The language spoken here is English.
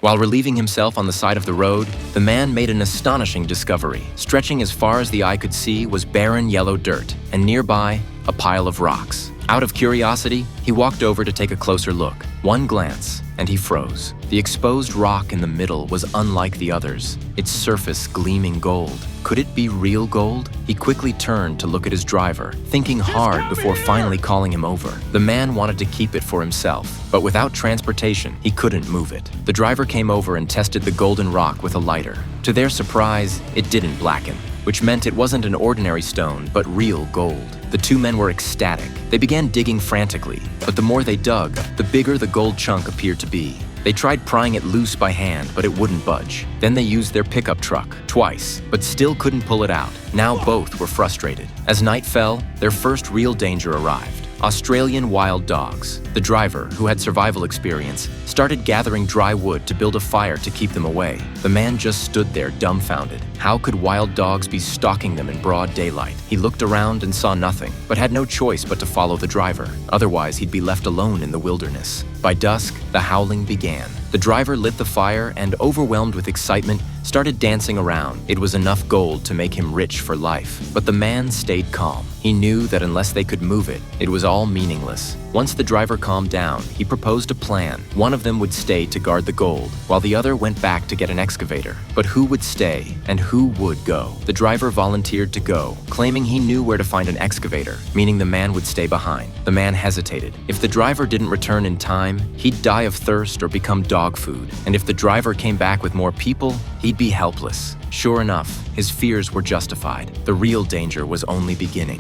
While relieving himself on the side of the road, the man made an astonishing discovery. Stretching as far as the eye could see was barren yellow dirt, and nearby, a pile of rocks. Out of curiosity, he walked over to take a closer look. One glance, and he froze. The exposed rock in the middle was unlike the others, its surface gleaming gold. Could it be real gold? He quickly turned to look at his driver, thinking hard before finally calling him over. The man wanted to keep it for himself, but without transportation, he couldn't move it. The driver came over and tested the golden rock with a lighter. To their surprise, it didn't blacken, which meant it wasn't an ordinary stone, but real gold. The two men were ecstatic. They began digging frantically, but the more they dug, the bigger the gold chunk appeared to be. They tried prying it loose by hand, but it wouldn't budge. Then they used their pickup truck, twice, but still couldn't pull it out. Now both were frustrated. As night fell, their first real danger arrived. Australian wild dogs. The driver, who had survival experience, started gathering dry wood to build a fire to keep them away. The man just stood there dumbfounded. How could wild dogs be stalking them in broad daylight? He looked around and saw nothing, but had no choice but to follow the driver. Otherwise, he'd be left alone in the wilderness. By dusk, the howling began. The driver lit the fire and, overwhelmed with excitement, started dancing around. It was enough gold to make him rich for life. But the man stayed calm. He knew that unless they could move it, it was all meaningless. Once the driver calmed down, he proposed a plan. One of them would stay to guard the gold, while the other went back to get an excavator. But who would stay, and who would go? The driver volunteered to go, claiming he knew where to find an excavator, meaning the man would stay behind. The man hesitated. If the driver didn't return in time, he'd die of thirst or become dog food. And if the driver came back with more people, he'd be helpless. Sure enough, his fears were justified. The real danger was only beginning.